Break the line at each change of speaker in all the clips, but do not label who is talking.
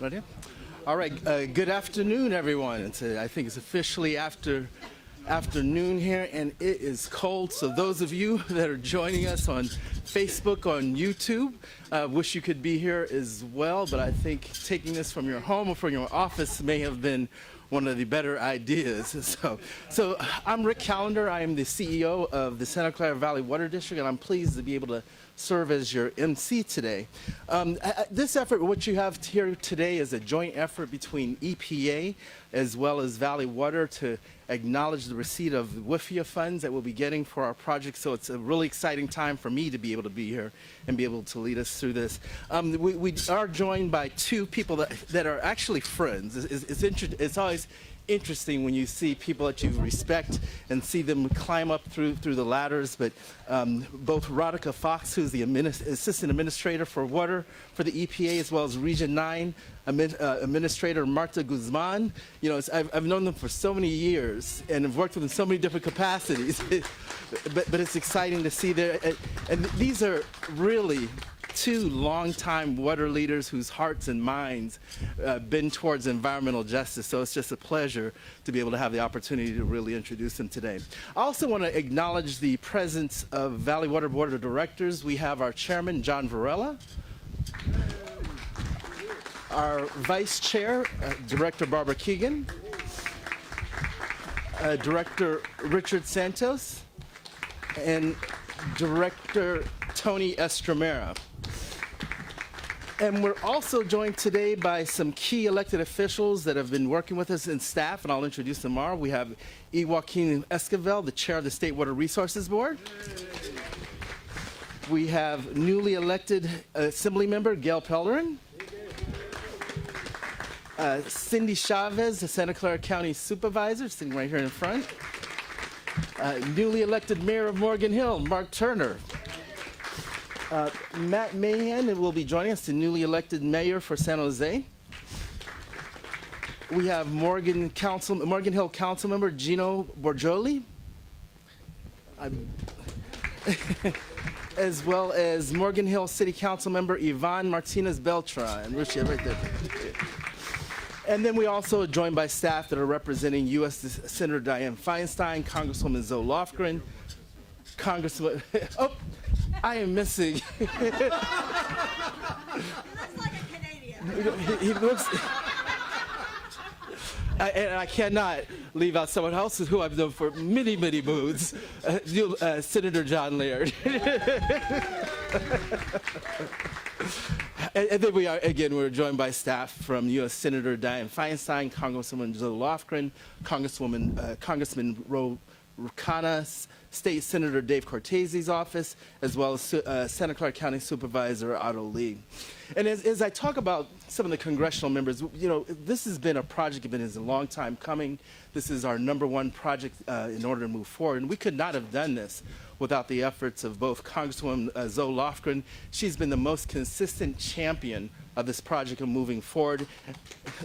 Ready? All right. Good afternoon, everyone. I think it's officially afternoon here, and it is cold. So those of you that are joining us on Facebook, on YouTube, wish you could be here as well. But I think taking this from your home or from your office may have been one of the better ideas. So I'm Rick Callender. I am the CEO of the Santa Clara Valley Water District, and I'm pleased to be able to serve as your MC today. This effort, what you have here today, is a joint effort between EPA as well as Valley Water to acknowledge the receipt of Wifia funds that we'll be getting for our project. So it's a really exciting time for me to be able to be here and be able to lead us through this. We are joined by two people that are actually friends. It's always interesting when you see people that you respect and see them climb up through the ladders, but both Radhika Fox, who's the Assistant Administrator for Water for the EPA, as well as Region 9 Administrator Marta Guzman. You know, I've known them for so many years and have worked with them in so many different capacities, but it's exciting to see there. And these are really two longtime water leaders whose hearts and minds been towards environmental justice. So it's just a pleasure to be able to have the opportunity to really introduce them today. I also want to acknowledge the presence of Valley Water Board of Directors. We have our chairman, John Varela, our vice chair, Director Barbara Keegan, Director Richard Santos, and Director Tony Estremera. And we're also joined today by some key elected officials that have been working with us in staff, and I'll introduce them tomorrow. We have E. Joaquin Esquivel, the chair of the State Water Resources Board. We have newly elected Assembly Member Gail Pellerin. Cindy Chavez, the Santa Clara County Supervisor, sitting right here in front. Newly elected Mayor of Morgan Hill, Mark Turner. Matt Mahan will be joining us, the newly elected mayor for San Jose. We have Morgan Hill Council Member Gino Borgioli, as well as Morgan Hill City Council Member Yvonne Martinez Beltran. Right there. And then we also are joined by staff that are representing U.S. Senator Dianne Feinstein, Congresswoman Zoe Lofgren, Congresswoman. Oh, I am missing.
He looks like a Canadian.
He looks. And I cannot leave out someone else who I've known for many, many moons, Senator John Laird. And then we're joined by staff from U.S. Senator Dianne Feinstein, Congresswoman Zoe Lofgren, Congressman Ro Rucana, State Senator Dave Cortese's office, as well as Santa Clara County Supervisor Otto Lee. And as I talk about some of the congressional members, you know, this has been a project that is a long time coming. This is our #1 project in order to move forward, and we could not have done this without the efforts of both Congresswoman Zoe Lofgren. She's been the most consistent champion of this project and moving forward.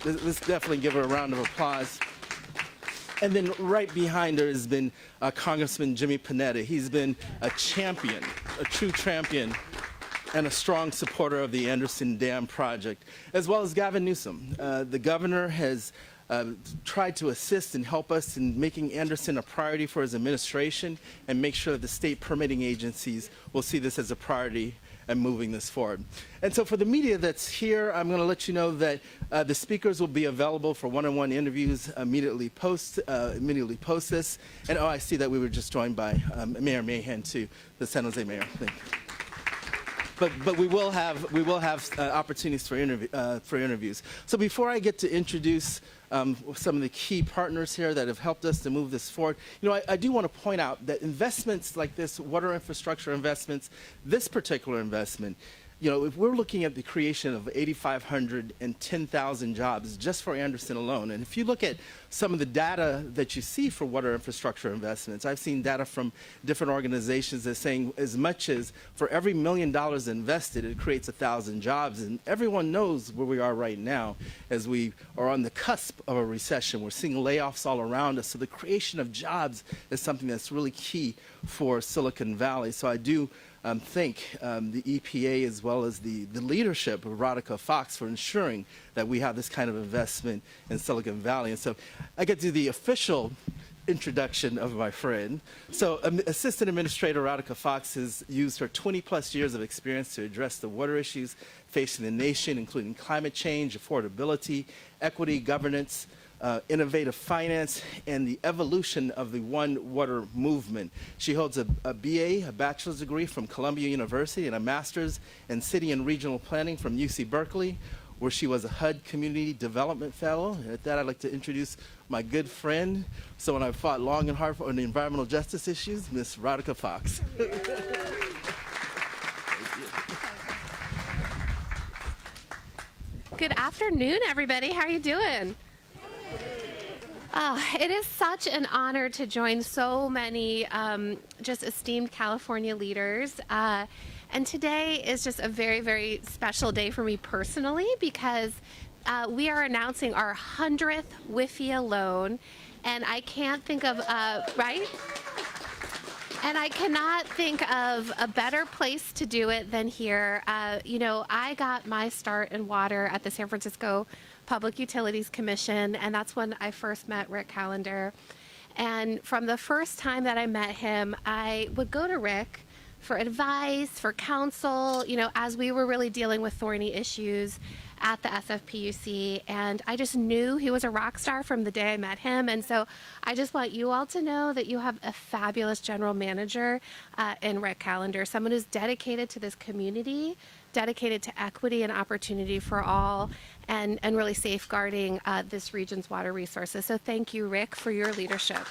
Let's definitely give her a round of applause. And then right behind her has been Congressman Jimmy Panetta. He's been a champion, a true champion, and a strong supporter of the Anderson Dam project, as well as Gavin Newsom. The governor has tried to assist and help us in making Anderson a priority for his administration and make sure that the state permitting agencies will see this as a priority and moving this forward. And so for the media that's here, I'm going to let you know that the speakers will be available for one-on-one interviews immediately post this. And I see that we were just joined by Mayor Mahan too, the San Jose mayor. Thank you. But we will have opportunities for interviews. So before I get to introduce some of the key partners here that have helped us to move this forward, you know, I do want to point out that investments like this, water infrastructure investments, this particular investment, you know, if we're looking at the creation of 8,500 and 10,000 jobs just for Anderson alone, and if you look at some of the data that you see for water infrastructure investments. I've seen data from different organizations that saying as much as for every $1 million invested, it creates 1,000 jobs. And everyone knows where we are right now as we are on the cusp of a recession. We're seeing layoffs all around us. So the creation of jobs is something that's really key for Silicon Valley. So I do thank the EPA as well as the leadership of Radhika Fox for ensuring that we have this kind of investment in Silicon Valley. And so I get to the official introduction of my friend. So Assistant Administrator Radhika Fox has used her 20-plus years of experience to address the water issues facing the nation, including climate change, affordability, equity, governance, innovative finance, and the evolution of the One Water movement. She holds a BA, a bachelor's degree from Columbia University, and a master's in city and regional planning from UC Berkeley, where she was a HUD Community Development Fellow. And at that, I'd like to introduce my good friend, someone I've fought long and hard for on the environmental justice issues, Ms. Radhika Fox.
Good afternoon, everybody. How are you doing? Oh, it is such an honor to join so many just esteemed California leaders. And today is just a very, very special day for me personally because we are announcing our 100th Wifia loan. And I can't think of, right? And I cannot think of a better place to do it than here. You know, I got my start in water at the San Francisco Public Utilities Commission, and that's when I first met Rick Callender. And from the first time that I met him, I would go to Rick for advice, for counsel, you know, as we were really dealing with thorny issues at the SFPUC. And I just knew he was a rock star from the day I met him. And so I just want you all to know that you have a fabulous general manager in Rick Callender, someone who's dedicated to this community, dedicated to equity and opportunity for all, and really safeguarding this region's water resources. So thank you, Rick, for your leadership.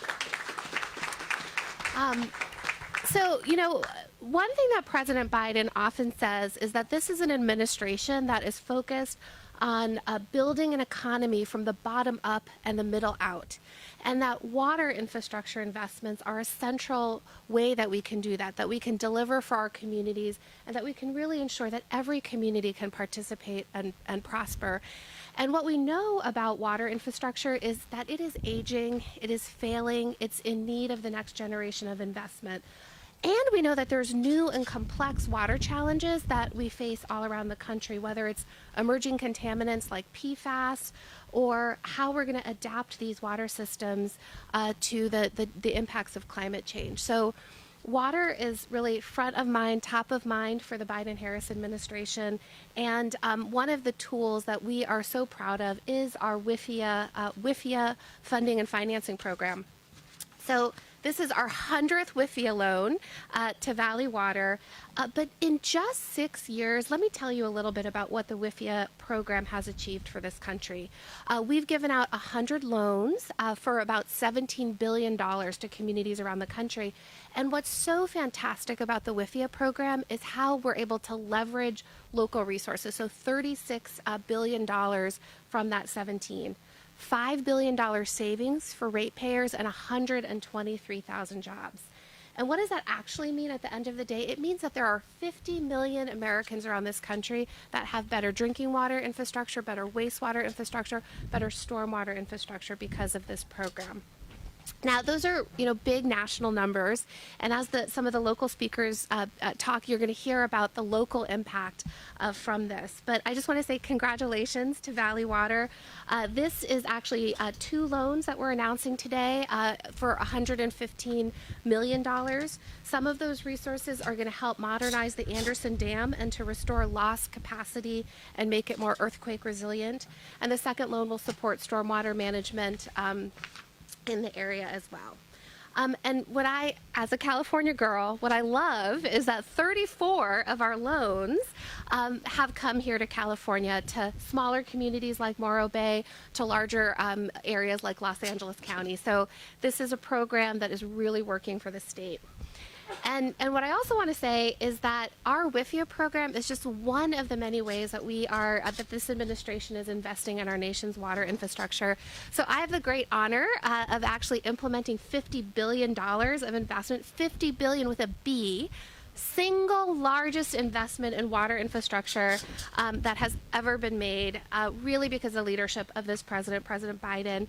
So, you know, one thing that President Biden often says is that this is an administration that is focused on building an economy from the bottom up and the middle out. And that water infrastructure investments are a central way that we can do that, that we can deliver for our communities, and that we can really ensure that every community can participate and prosper. And what we know about water infrastructure is that it is aging, it is failing, it's in need of the next generation of investment. And we know that there's new and complex water challenges that we face all around the country, whether it's emerging contaminants like PFAS or how we're going to adapt these water systems to the impacts of climate change. So water is really front of mind, top of mind for the Biden-Harris administration. And one of the tools that we are so proud of is our Wifia funding and financing program. So this is our 100th Wifia loan to Valley Water. But in just 6 years, let me tell you a little bit about what the Wifia program has achieved for this country. We've given out 100 loans for about $17 billion to communities around the country. And what's so fantastic about the Wifia program is how we're able to leverage local resources. So $36 billion from that 17. $5 billion savings for ratepayers and 123,000 jobs. And what does that actually mean at the end of the day? It means that there are 50 million Americans around this country that have better drinking water infrastructure, better wastewater infrastructure, better stormwater infrastructure because of this program. Now, those are, you know, big national numbers, and as some of the local speakers talk, you're going to hear about the local impact from this. But I just want to say congratulations to Valley Water. This is actually 2 loans that we're announcing today for $115 million. Some of those resources are going to help modernize the Anderson Dam and to restore lost capacity and make it more earthquake resilient. And the second loan will support stormwater management in the area as well. And what as a California girl, what I love is that 34 of our loans have come here to California, to smaller communities like Morro Bay, to larger areas like Los Angeles County. So this is a program that is really working for the state. And what I also want to say is that our Wifia program is just one of the many ways that that this administration is investing in our nation's water infrastructure. So I have the great honor of actually implementing $50 billion of investment, $50 billion with a B, single largest investment in water infrastructure that has ever been made, really because of the leadership of this president, President Biden.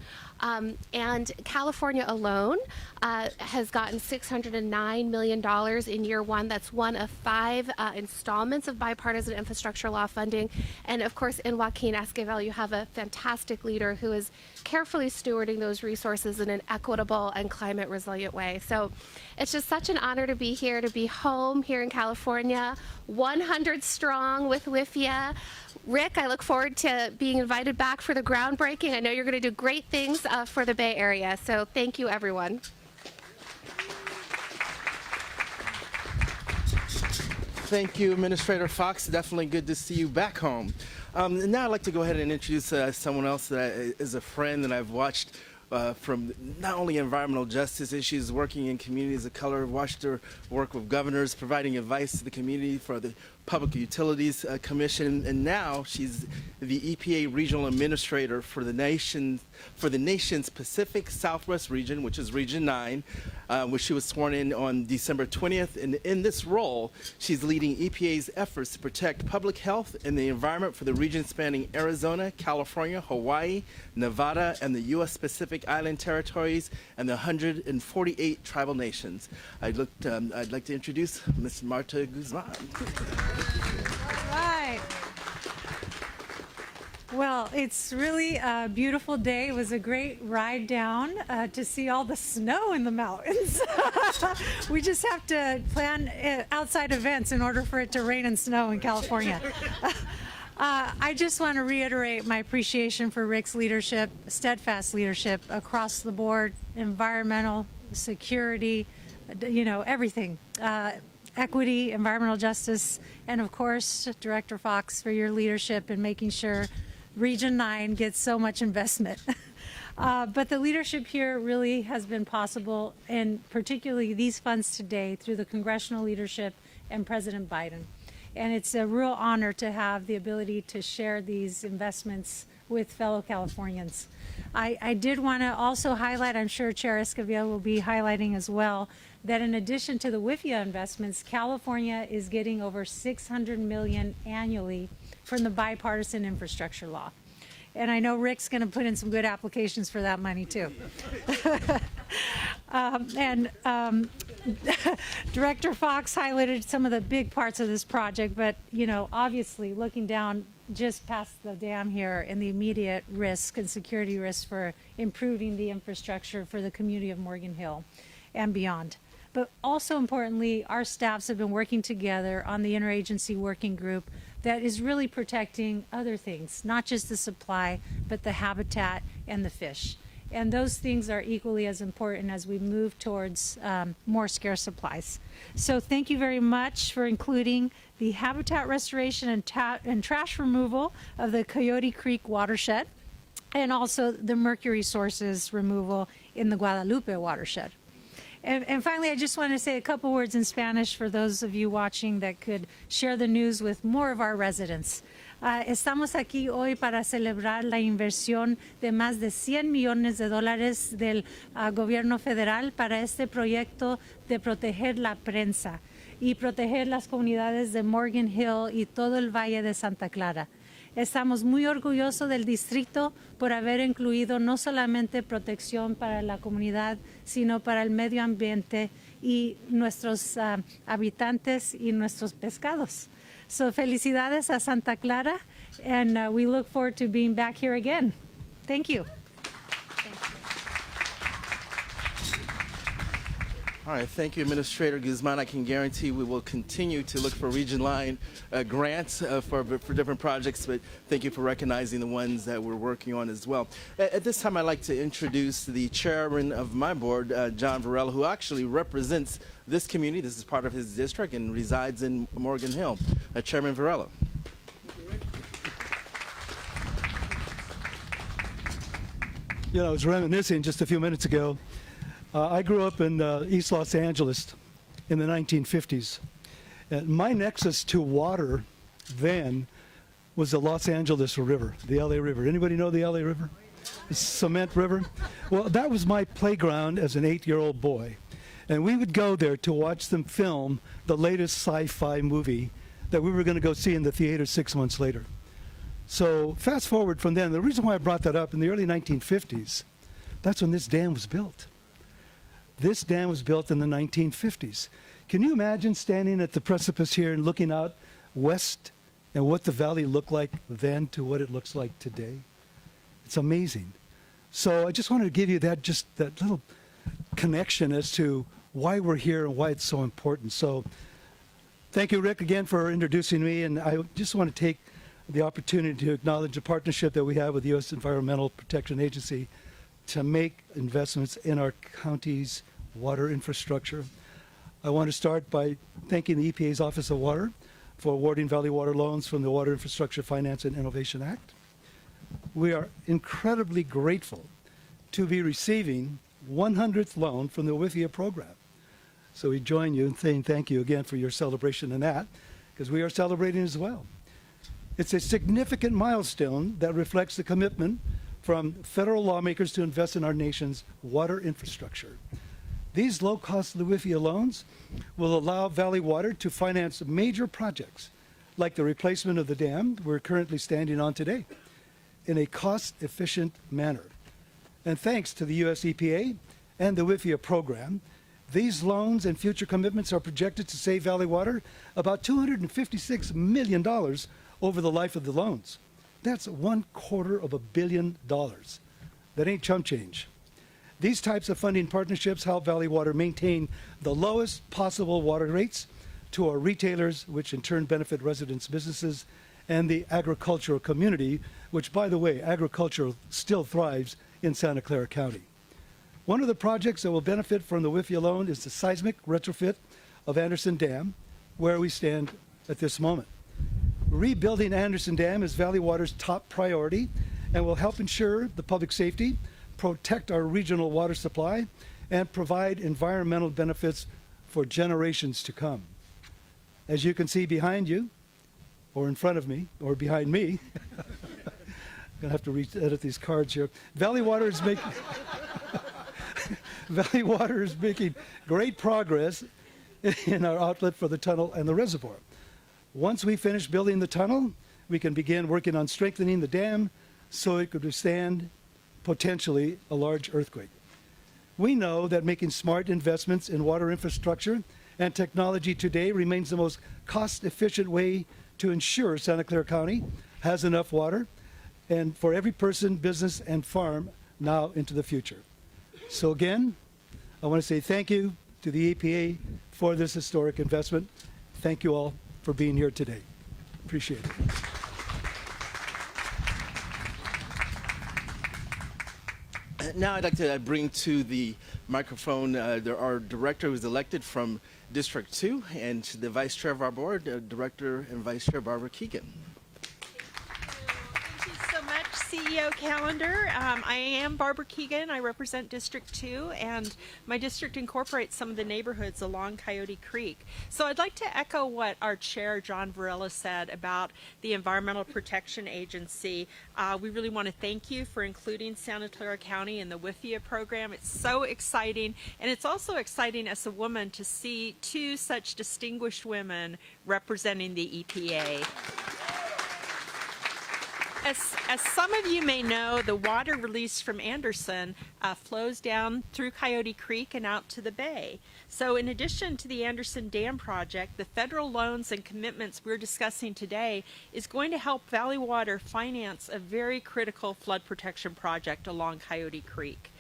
And California alone has gotten $609 million in year one. That's one of 5 installments of bipartisan infrastructure law funding. And of course, in Joaquin Esquivel, you have a fantastic leader who is carefully stewarding those resources in an equitable and climate resilient way. So it's just such an honor to be here, to be home here in California, 100 strong with Wifia. Rick, I look forward to being invited back for the groundbreaking. I know you're going to do great things for the Bay Area. So thank you, everyone.
Thank you, Administrator Fox. Definitely good to see you back home. And now I'd like to go ahead and introduce someone else that is a friend that I've watched from not only environmental justice issues, working in communities of color, watched her work with governors, providing advice to the community for the Public Utilities Commission, and now she's the EPA Regional Administrator for the nation's Pacific Southwest region, which is Region 9, which she was sworn in on December 20th. And in this role, she's leading EPA's efforts to protect public health and the environment for the region spanning Arizona, California, Hawaii, Nevada, and the U.S. Pacific Island territories and the 148 tribal nations. I'd like to introduce Ms. Marta Guzman.
All right. Well, it's really a beautiful day. It was a great ride down to see all the snow in the mountains. We just have to plan outside events in order for it to rain and snow in California. I just want to reiterate my appreciation for Rick's leadership, steadfast leadership across the board, environmental, security, everything. Equity, environmental justice, and of course, Director Fox, for your leadership in making sure Region 9 gets so much investment. But the leadership here really has been possible, and particularly these funds today, through the congressional leadership and President Biden. And it's a real honor to have the ability to share these investments with fellow Californians. I did want to also highlight, I'm sure Chair Esquivel will be highlighting as well, that in addition to the Wifia investments, California is getting over $600 million annually from the bipartisan infrastructure law. And I know Rick's going to put in some good applications for that money too. Director Fox highlighted some of the big parts of this project, but obviously looking down just past the dam here and the immediate risk and security risk for improving the infrastructure for the community of Morgan Hill and beyond. But also importantly, our staffs have been working together on the interagency working group that is really protecting other things, not just the supply, but the habitat and the fish. And those things are equally as important as we move towards more scarce supplies. So thank you very much for including the habitat restoration and trash removal of the Coyote Creek watershed, and also the mercury sources removal in the Guadalupe watershed. And finally, I just want to say a couple words in Spanish for those of you watching that could share the news with more of our residents. Estamos aquí hoy para celebrar la inversión de más de $100 millones del gobierno federal para este proyecto de proteger la prensa y proteger las comunidades de Morgan Hill y todo el Valle de Santa Clara. Estamos muy orgullosos del distrito por haber incluido no solamente protección para la comunidad, sino para el medio ambiente y nuestros habitantes y nuestros pescados. So felicidades a Santa Clara, and we look forward to being back here again. Thank you.
All right, thank you, Administrator Guzman. I can guarantee we will continue to look for Region Line grants for different projects, but thank you for recognizing the ones that we're working on as well. At this time, I'd like to introduce the chairman of my board, John Varela, who actually represents this community. This is part of his district and resides in Morgan Hill. Chairman Varela.
I was reminiscing just a few minutes ago. I grew up in East Los Angeles, in the 1950s. And my nexus to water then was the Los Angeles River, the LA River. Anybody know the LA River? The cement river? Well, that was my playground as an 8-year-old boy. And we would go there to watch them film the latest sci-fi movie that we were going to go see in the theater 6 months later. So fast forward from then, the reason why I brought that up, in the early 1950s, that's when this dam was built. This dam was built in the 1950s. Can you imagine standing at the precipice here and looking out west and what the valley looked like then to what it looks like today? It's amazing. So I just wanted to give you that little connection as to why we're here and why it's so important. So thank you, Rick, again for introducing me. And I just want to take the opportunity to acknowledge the partnership that we have with the U.S. Environmental Protection Agency to make investments in our county's water infrastructure. I want to start by thanking the EPA's Office of Water for awarding Valley Water loans from the Water Infrastructure Finance and Innovation Act. We are incredibly grateful to be receiving 100th loan from the Wifia program. So we join you in saying thank you again for your celebration in that, because we are celebrating as well. It's a significant milestone that reflects the commitment from federal lawmakers to invest in our nation's water infrastructure. These low-cost Wifia loans will allow Valley Water to finance major projects like the replacement of the dam we're currently standing on today in a cost-efficient manner. And thanks to the US EPA and the Wifia program, these loans and future commitments are projected to save Valley Water about $256 million over the life of the loans. That's $250 million. That ain't chump change. These types of funding partnerships help Valley Water maintain the lowest possible water rates to our retailers, which in turn benefit residents, businesses, and the agricultural community, which, by the way, agriculture still thrives in Santa Clara County. One of the projects that will benefit from the Wifia loan is the seismic retrofit of Anderson Dam, where we stand at this moment. Rebuilding Anderson Dam is Valley Water's top priority and will help ensure the public safety, protect our regional water supply, and provide environmental benefits for generations to come. As you can see behind you, or in front of me, or behind me, I'm gonna have to edit these cards here. Valley Water is making great progress in our outlet for the tunnel and the reservoir. Once we finish building the tunnel, we can begin working on strengthening the dam so it could withstand potentially a large earthquake. We know that making smart investments in water infrastructure and technology today remains the most cost-efficient way to ensure Santa Clara County has enough water and for every person, business, and farm now into the future. So again, I want to say thank you to the EPA for this historic investment. Thank you all for being here today. Appreciate it.
Now I'd like to bring to the microphone our director who was elected from District 2 and the vice chair of our board, Director and Vice Chair Barbara Keegan.
Thank you so much, CEO Calendar. I am Barbara Keegan. I represent District 2, and my district incorporates some of the neighborhoods along Coyote Creek. So I'd like to echo what our chair, John Varela, said about the Environmental Protection Agency. We really want to thank you for including Santa Clara County in the Wifia program. It's so exciting, and it's also exciting as a woman to see two such distinguished women representing the EPA. As some of you may know, the water released from Anderson flows down through Coyote Creek and out to the bay. So in addition to the Anderson Dam project, the federal loans and commitments we're discussing today is going to help Valley Water finance a very critical flood protection project along Coyote Creek.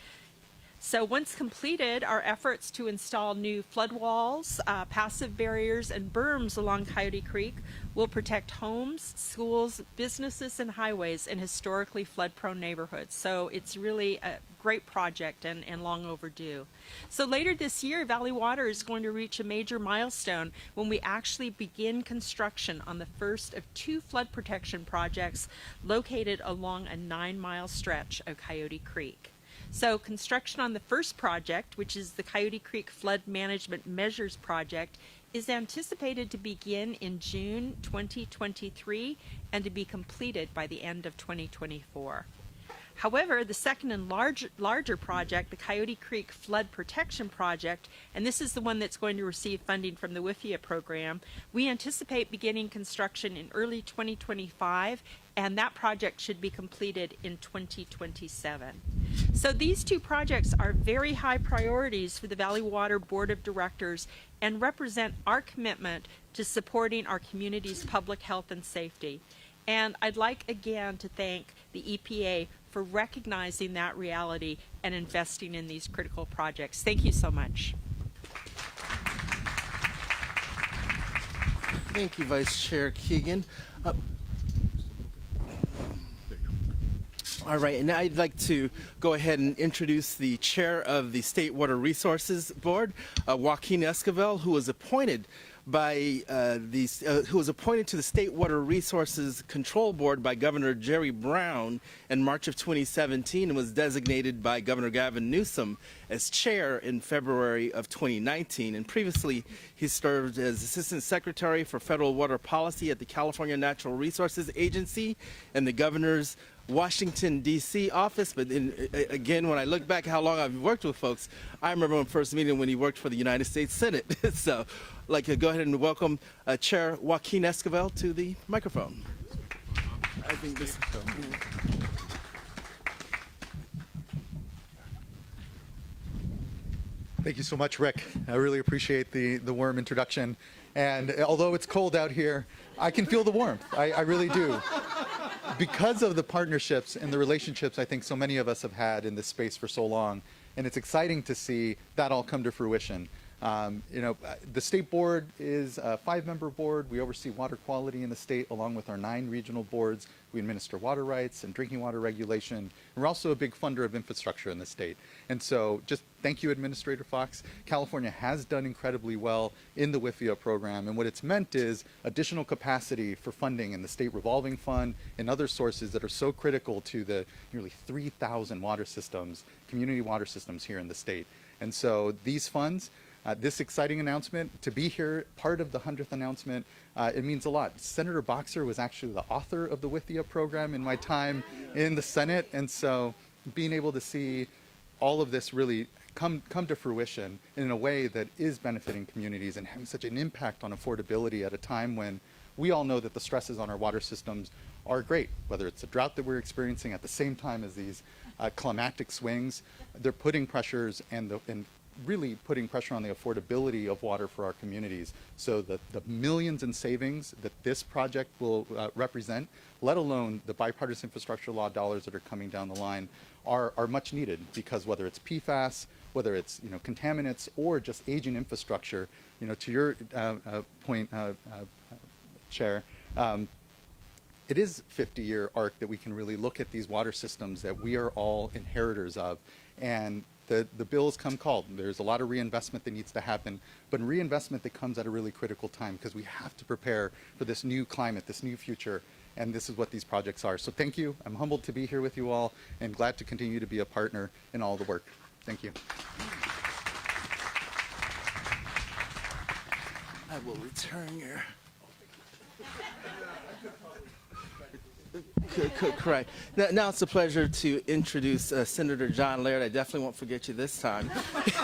So once completed, our efforts to install new flood walls, passive barriers, and berms along Coyote Creek will protect homes, schools, businesses, and highways in historically flood-prone neighborhoods. So it's really a great project and long overdue. So later this year, Valley Water is going to reach a major milestone when we actually begin construction on the first of 2 flood protection projects located along a 9-mile stretch of Coyote Creek. So construction on the first project, which is the Coyote Creek Flood Management Measures Project, is anticipated to begin in June 2023 and to be completed by the end of 2024. However, the second and larger project, the Coyote Creek Flood Protection Project, and this is the one that's going to receive funding from the Wifia program, we anticipate beginning construction in early 2025, and that project should be completed in 2027. So these two projects are very high priorities for the Valley Water Board of Directors and represent our commitment to supporting our community's public health and safety. And I'd like again to thank the EPA for recognizing that reality and investing in these critical projects. Thank you so much.
Thank you, Vice Chair Keegan. All right, and now I'd like to go ahead and introduce the chair of the State Water Resources Board, Joaquin Esquivel, who was appointed by who was appointed to the State Water Resources Control Board by Governor Jerry Brown in March of 2017 and was designated by Governor Gavin Newsom as chair in February of 2019. And previously, he served as Assistant Secretary for Federal Water Policy at the California Natural Resources Agency and the Governor's Washington, D.C. office. But again, when I look back at how long I've worked with folks, I remember my first meeting when he worked for the United States Senate. So I'd like to go ahead and welcome Chair Joaquin Esquivel to the microphone. I think this.
Thank you so much, Rick. I really appreciate the warm introduction. And although it's cold out here, I can feel the warmth. I really do. Because of the partnerships and the relationships I think so many of us have had in this space for so long. And it's exciting to see that all come to fruition. The state board is a 5-member board. We oversee water quality in the state along with our 9 regional boards. We administer water rights and drinking water regulation. And we're also a big funder of infrastructure in the state. And so just thank you, Administrator Fox. California has done incredibly well in the Wifia program. And what it's meant is additional capacity for funding in the state revolving fund and other sources that are so critical to the nearly 3,000 water systems, community water systems here in the state. And so these funds, this exciting announcement, to be here, part of the 100th announcement, it means a lot. Senator Boxer was actually the author of the Wifia program in my time in the Senate, and so being able to see all of this really come to fruition in a way that is benefiting communities and having such an impact on affordability at a time when we all know that the stresses on our water systems are great, whether it's a drought that we're experiencing at the same time as these climatic swings. They're putting pressures and really putting pressure on the affordability of water for our communities. So the millions in savings that this project will represent, let alone the bipartisan infrastructure law dollars that are coming down the line, are much needed, because whether it's PFAS, whether it's contaminants or just aging infrastructure, to your point, Chair, it is a 50-year arc that we can really look at these water systems that we are all inheritors of. And the bills come called. There's a lot of reinvestment that needs to happen, but reinvestment that comes at a really critical time, because we have to prepare for this new climate, this new future, and this is what these projects are. So thank you. I'm humbled to be here with you all and glad to continue to be a partner in all the work. Thank you.
I will return your. Correct. Now it's a pleasure to introduce Senator John Laird. I definitely won't forget you this time,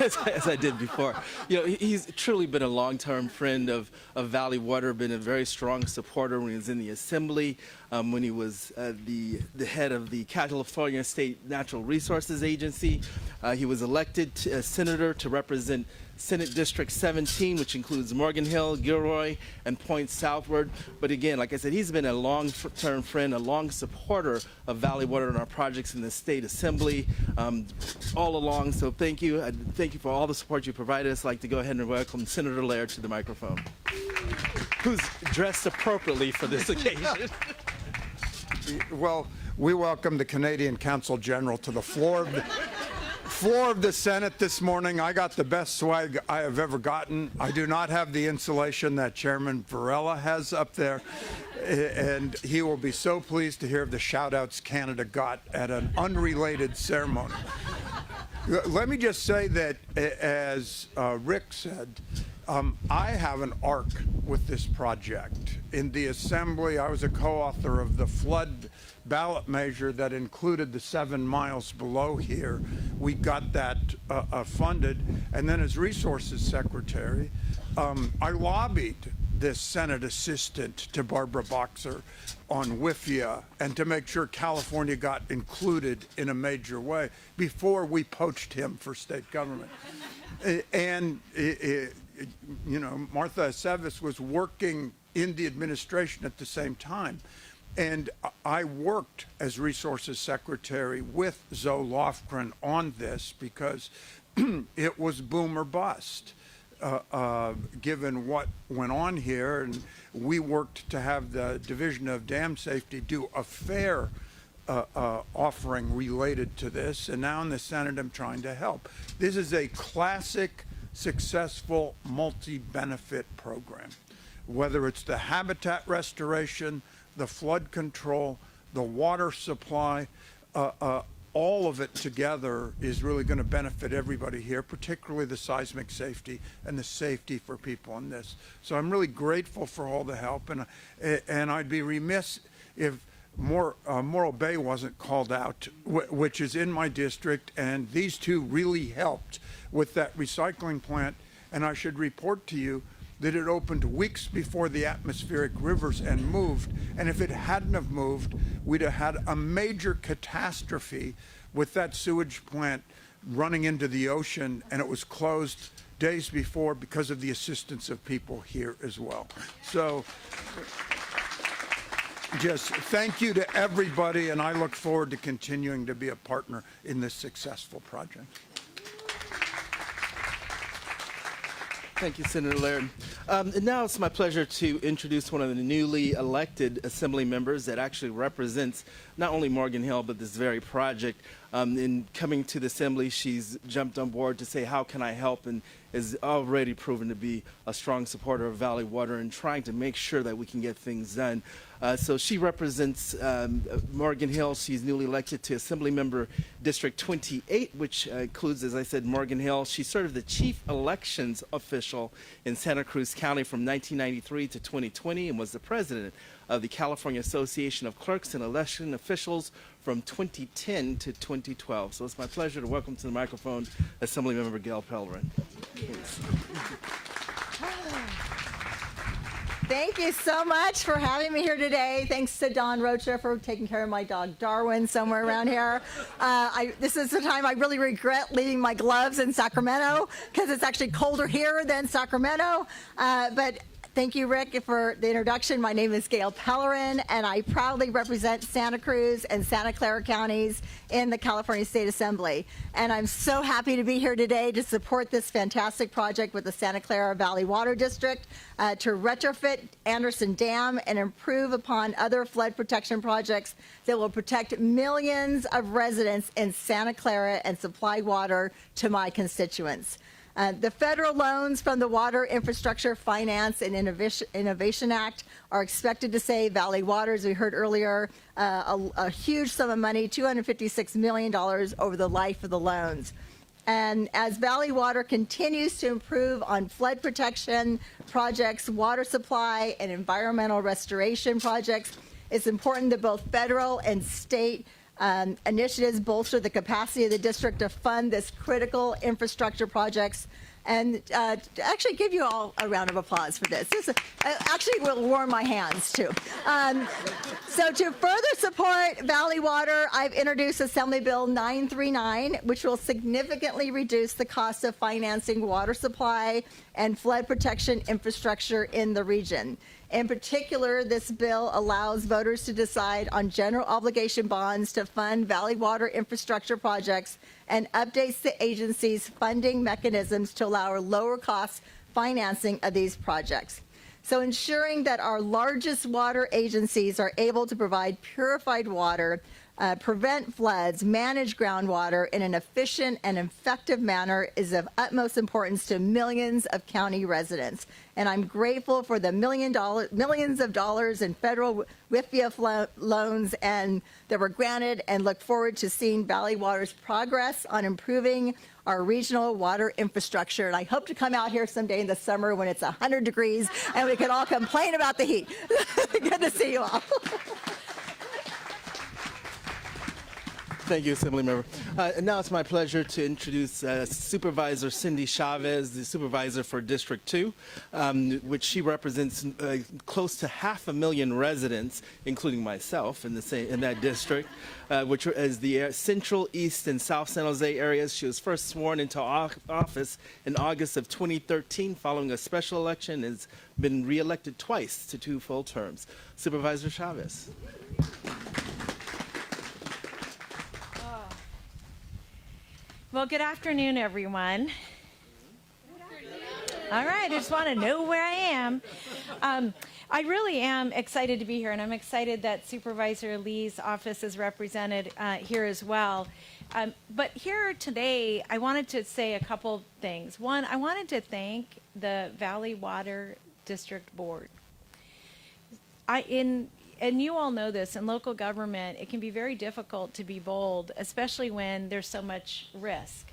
as I did before. He's truly been a long-term friend of Valley Water, been a very strong supporter when he was in the Assembly, when he was the head of the California State Natural Resources Agency. He was elected senator to represent Senate District 17, which includes Morgan Hill, Gilroy, and Point Southward. But again, like I said, he's been a long-term friend, a long supporter of Valley Water and our projects in the State Assembly all along. So thank you. Thank you for all the support you provided us. I'd like to go ahead and welcome Senator Laird to the microphone, who's dressed appropriately for this occasion.
Well, we welcome the Canadian Council General to the floor of the Senate this morning. I got the best swag I have ever gotten. I do not have the insulation that Chairman Varela has up there, and he will be so pleased to hear the shout-outs Canada got at an unrelated ceremony. Let me just say that, as Rick said, I have an arc with this project. In the Assembly, I was a co-author of the flood ballot measure that included the 7 miles below here. We got that funded. And then as Resources Secretary, I lobbied this Senate assistant to Barbara Boxer on Wifia and to make sure California got included in a major way before we poached him for state government. And, you know, Martha Aceves was working in the administration at the same time. And I worked as Resources Secretary with Zoe Lofgren on this because it was boom or bust. Given what went on here, and we worked to have the Division of Dam Safety do a fair offering related to this, and now in the Senate I'm trying to help. This is a classic, successful, multi-benefit program. Whether it's the habitat restoration, the flood control, the water supply, all of it together is really going to benefit everybody here, particularly the seismic safety and the safety for people in this. So I'm really grateful for all the help, and I'd be remiss if Morro Bay wasn't called out, which is in my district, and these two really helped with that recycling plant. And I should report to you that it opened weeks before the atmospheric rivers and moved. And if it hadn't have moved, we'd have had a major catastrophe with that sewage plant running into the ocean, and it was closed days before because of the assistance of people here as well. So just thank you to everybody, and I look forward to continuing to be a partner in this successful project.
Thank you, Senator Laird. And now it's my pleasure to introduce one of the newly elected Assembly members that actually represents not only Morgan Hill, but this very project. In coming to the Assembly, she's jumped on board to say, how can I help? And is already proven to be a strong supporter of Valley Water and trying to make sure that we can get things done. So she represents Morgan Hill. She's newly elected to Assembly Member District 28, which includes, as I said, Morgan Hill. She served the Chief Elections Official in Santa Cruz County from 1993 to 2020 and was the President of the California Association of Clerks and Election Officials from 2010 to 2012. So it's my pleasure to welcome to the microphone Assemblymember Gail Pellerin.
Thank you so much for having me here today. Thanks to Don Rocha for taking care of my dog Darwin somewhere around here. This is the time I really regret leaving my gloves in Sacramento because it's actually colder here than Sacramento. But thank you, Rick, for the introduction. My name is Gail Pellerin, and I proudly represent Santa Cruz and Santa Clara counties in the California State Assembly. And I'm so happy to be here today to support this fantastic project with the Santa Clara Valley Water District to retrofit Anderson Dam and improve upon other flood protection projects that will protect millions of residents in Santa Clara and supply water to my constituents. The federal loans from the Water Infrastructure Finance and Innovation Act are expected to save Valley Water, as we heard earlier, a huge sum of money, $256 million over the life of the loans. And as Valley Water continues to improve on flood protection projects, water supply, and environmental restoration projects, it's important that both federal and state initiatives bolster the capacity of the district to fund this critical infrastructure projects. And to actually give you all a round of applause for this. This actually will warm my hands too. So to further support Valley Water, I've introduced Assembly Bill 939, which will significantly reduce the cost of financing water supply and flood protection infrastructure in the region. In particular, this bill allows voters to decide on general obligation bonds to fund Valley Water infrastructure projects and updates the agency's funding mechanisms to allow lower cost financing of these projects. So ensuring that our largest water agencies are able to provide purified water prevent floods, manage groundwater in an efficient and effective manner is of utmost importance to millions of county residents. And I'm grateful for the millions of dollars in federal Wifia loans that were granted, and look forward to seeing Valley Water's progress on improving our regional water infrastructure. And I hope to come out here someday in the summer when it's 100 degrees and we can all complain about the heat. Good to see you all.
Thank you, Assemblymember. Now it's my pleasure to introduce Supervisor Cindy Chavez, the supervisor for District 2, which she represents close to 500,000 residents, including myself in that district, which is the Central, East, and South San Jose areas. She was first sworn into office in August of 2013 following a special election and has been reelected twice to 2 full terms. Supervisor Chavez.
Well, good afternoon, everyone. All right, I just want to know where I am. I really am excited to be here, and I'm excited that Supervisor Lee's office is represented here as well. But here today, I wanted to say a couple things. One, I wanted to thank the Valley Water District Board. And you all know this, in local government, it can be very difficult to be bold, especially when there's so much risk.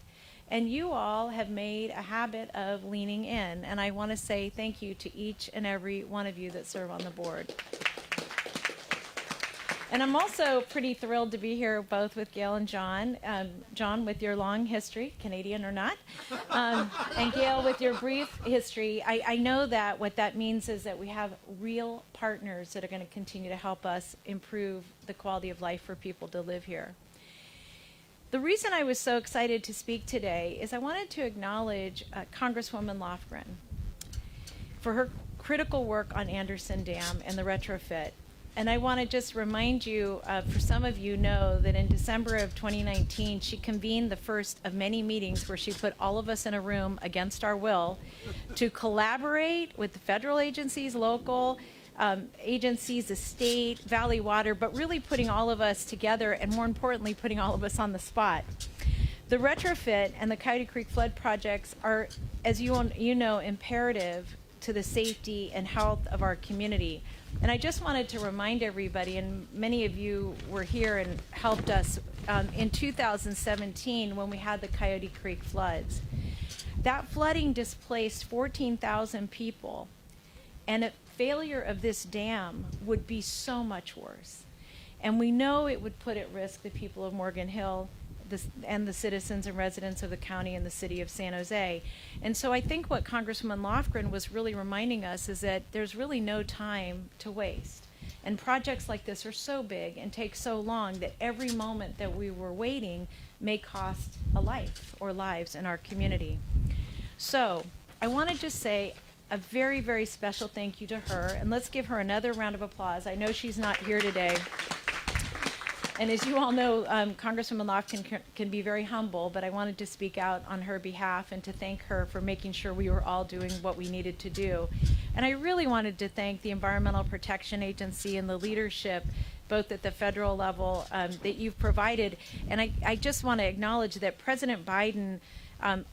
And you all have made a habit of leaning in, and I want to say thank you to each and every one of you that serve on the board. And I'm also pretty thrilled to be here both with Gail and John. John, with your long history, Canadian or not, and Gail, with your brief history. I know that what that means is that we have real partners that are going to continue to help us improve the quality of life for people to live here. The reason I was so excited to speak today is I wanted to acknowledge Congresswoman Lofgren for her critical work on Anderson Dam and the retrofit. And I want to just remind you, for some of you know, that in December of 2019, she convened the first of many meetings where she put all of us in a room against our will to collaborate with the federal agencies, local agencies, the state, Valley Water, but really putting all of us together and, more importantly, putting all of us on the spot. The retrofit and the Coyote Creek flood projects are, as you know, imperative to the safety and health of our community. And I just wanted to remind everybody, and many of you were here and helped us in 2017 when we had the Coyote Creek floods. That flooding displaced 14,000 people, and a failure of this dam would be so much worse. And we know it would put at risk the people of Morgan Hill and the citizens and residents of the county and the city of San Jose. And so I think what Congresswoman Lofgren was really reminding us is that there's really no time to waste. And projects like this are so big and take so long that every moment that we were waiting may cost a life or lives in our community. So I want to just say a very, very special thank you to her. And let's give her another round of applause. I know she's not here today. And as you all know, Congresswoman Lofgren can be very humble, but I wanted to speak out on her behalf and to thank her for making sure we were all doing what we needed to do. And I really wanted to thank the Environmental Protection Agency and the leadership, both at the federal level, that you've provided. And I just want to acknowledge that President Biden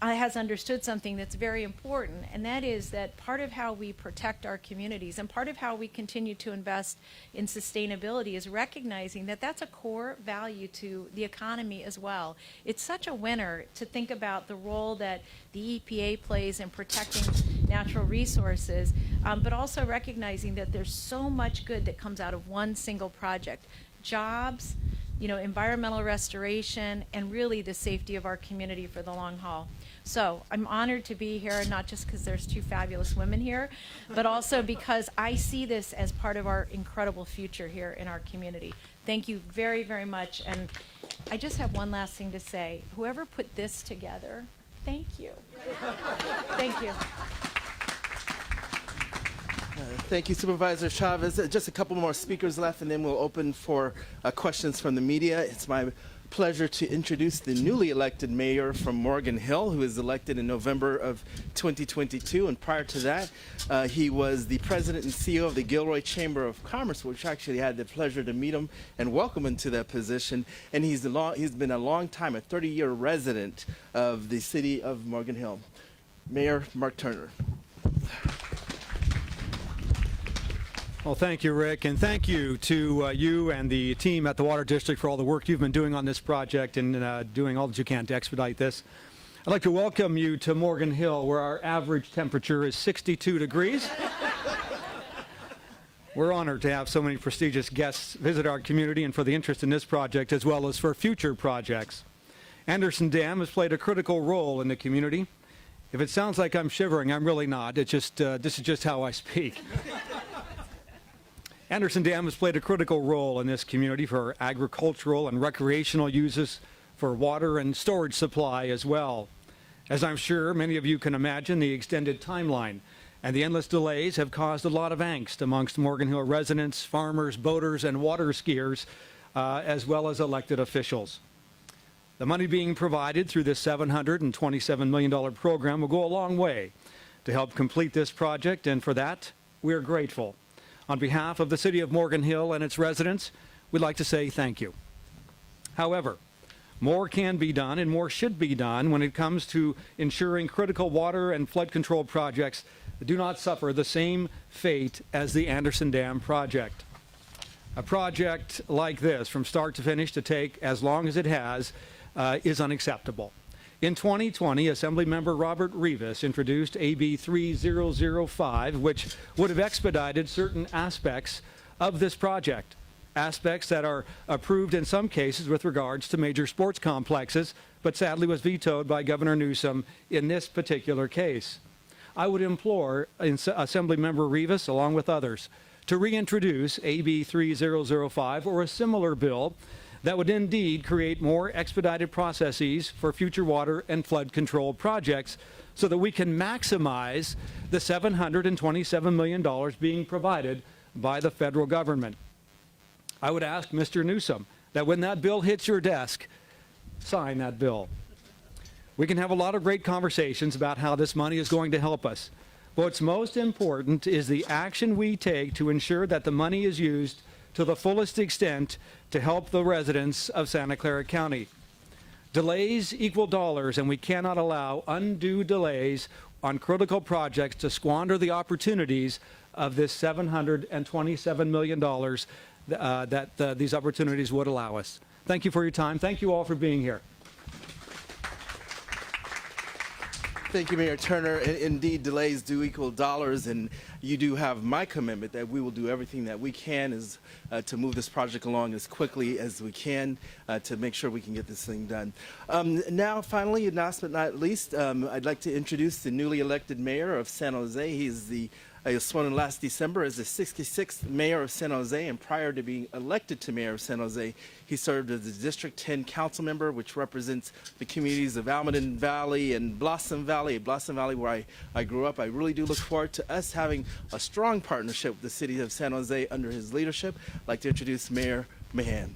has understood something that's very important, and that is that part of how we protect our communities and part of how we continue to invest in sustainability is recognizing that that's a core value to the economy as well. It's such a winner to think about the role that the EPA plays in protecting natural resources, but also recognizing that there's so much good that comes out of one single project. Jobs, environmental restoration, and really the safety of our community for the long haul. So I'm honored to be here, not just because there's 2 fabulous women here, but also because I see this as part of our incredible future here in our community. Thank you very, very much. And I just have one last thing to say. Whoever put this together, thank you. Thank you.
Thank you, Supervisor Chavez. Just a couple more speakers left, and then we'll open for questions from the media. It's my pleasure to introduce the newly elected mayor from Morgan Hill, who was elected in November of 2022. And prior to that, he was the president and CEO of the Gilroy Chamber of Commerce, which actually had the pleasure to meet him and welcome him to that position. And he's been a long time, a 30-year resident of the city of Morgan Hill. Mayor Mark Turner.
Well, thank you, Rick, and thank you to you and the team at the Water District for all the work you've been doing on this project and doing all that you can to expedite this. I'd like to welcome you to Morgan Hill, where our average temperature is 62 degrees. We're honored to have so many prestigious guests visit our community and for the interest in this project as well as for future projects. Anderson Dam has played a critical role in the community. If it sounds like I'm shivering, I'm really not. It's just this is just how I speak. Anderson Dam has played a critical role in this community for agricultural and recreational uses, for water and storage supply as well. As I'm sure many of you can imagine, the extended timeline and the endless delays have caused a lot of angst amongst Morgan Hill residents, farmers, boaters, and water skiers, as well as elected officials. The money being provided through this $727 million program will go a long way to help complete this project, and for that, we're grateful. On behalf of the City of Morgan Hill and its residents, we'd like to say thank you. However, more can be done and more should be done when it comes to ensuring critical water and flood control projects do not suffer the same fate as the Anderson Dam project. A project like this, from start to finish, to take as long as it has, is unacceptable. In 2020, Assemblymember Robert Rivas introduced AB 3005, which would have expedited certain aspects of this project, aspects that are approved in some cases with regards to major sports complexes, but sadly was vetoed by Governor Newsom in this particular case. I would implore Assemblymember Rivas, along with others, to reintroduce AB 3005 or a similar bill that would indeed create more expedited processes for future water and flood control projects so that we can maximize the $727 million being provided by the federal government. I would ask Mr. Newsom that when that bill hits your desk, sign that bill. We can have a lot of great conversations about how this money is going to help us. What's most important is the action we take to ensure that the money is used to the fullest extent to help the residents of Santa Clara County. Delays equal dollars, and we cannot allow undue delays on critical projects to squander the opportunities of this $727 million that these opportunities would allow us. Thank you for your time. Thank you all for being here.
Thank you, Mayor Turner. Indeed, delays do equal dollars, and you do have my commitment that we will do everything that we can to move this project along as quickly as we can to make sure we can get this thing done. Now, finally, last but not least, I'd like to introduce the newly elected mayor of San Jose. He was sworn in last December as the 66th mayor of San Jose, and prior to being elected to mayor of San Jose, he served as the District 10 council member, which represents the communities of Almaden Valley and Blossom Valley, where I grew up. I really do look forward to us having a strong partnership with the city of San Jose under his leadership. I'd like to introduce Mayor Mahan.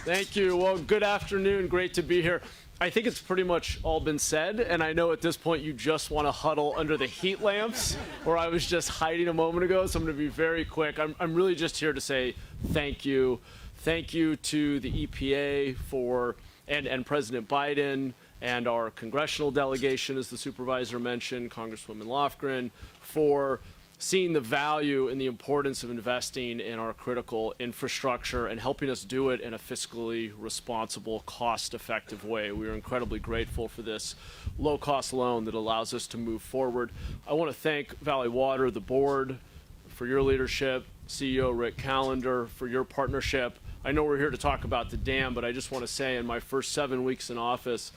Thank you. Well, good afternoon. Great to be here. I think it's pretty much all been said, and I know at this point you just want to huddle under the heat lamps where I was just hiding a moment ago, so I'm going to be very quick. I'm really just here to say thank you. Thank you to the EPA and President Biden and our congressional delegation, as the supervisor mentioned, Congresswoman Lofgren, for seeing the value and the importance of investing in our critical infrastructure and helping us do it in a fiscally responsible, cost-effective way. We are incredibly grateful for this low-cost loan that allows us to move forward. I want to thank Valley Water, the board, for your leadership, CEO Rick Callender, for your partnership. I know we're here to talk about the dam, but I just want to say in my first 7 weeks in office,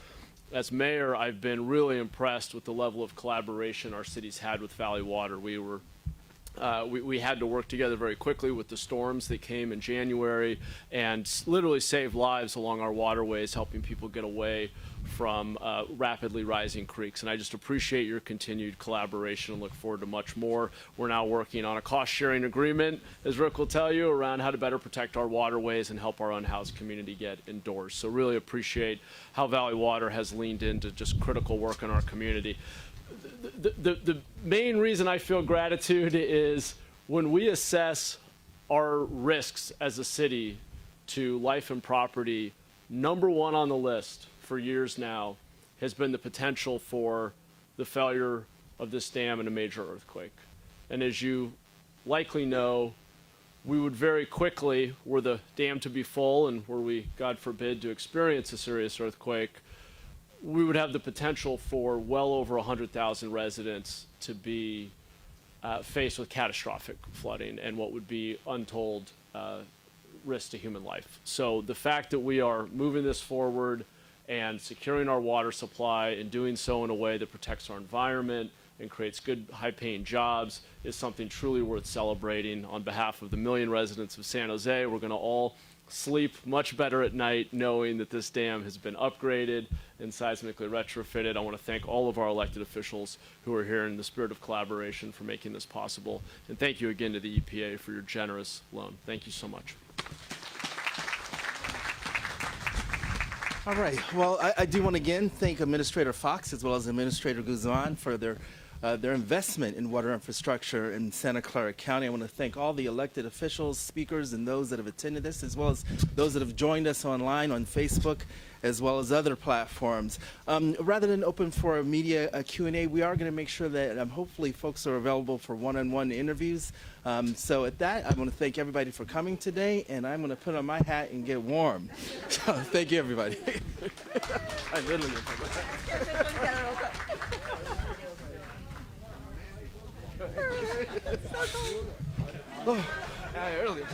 as mayor, I've been really impressed with the level of collaboration our city's had with Valley Water. We had to work together very quickly with the storms that came in January and literally save lives along our waterways, helping people get away from rapidly rising creeks. And I just appreciate your continued collaboration and look forward to much more. We're now working on a cost-sharing agreement, as Rick will tell you, around how to better protect our waterways and help our unhoused community get indoors. So really appreciate how Valley Water has leaned into just critical work in our community. The main reason I feel gratitude is when we assess our risks as a city to life and property, number one on the list for years now has been the potential for the failure of this dam in a major earthquake. And as you likely know, we would very quickly, were the dam to be full and were we, God forbid, to experience a serious earthquake, we would have the potential for well over 100,000 residents to be faced with catastrophic flooding and what would be untold risk to human life. So the fact that we are moving this forward and securing our water supply and doing so in a way that protects our environment and creates good, high-paying jobs is something truly worth celebrating. On behalf of the million residents of San Jose, we're going to all sleep much better at night knowing that this dam has been upgraded and seismically retrofitted. I want to thank all of our elected officials who are here in the spirit of collaboration for making this possible. And thank you again to the EPA for your generous loan. Thank you so much.
All right. Well, I do want to again thank Administrator Fox as well as Administrator Guzman for their investment in water infrastructure in Santa Clara County. I want to thank all the elected officials, speakers, and those that have attended this, as well as those that have joined us online on Facebook, as well as other platforms. Rather than open for a media Q&A, we are going to make sure that hopefully folks are available for one-on-one interviews. So at that, I want to thank everybody for coming today, and I'm going to put on my hat and get warm. So thank you, everybody. I literally. Oh, earlier.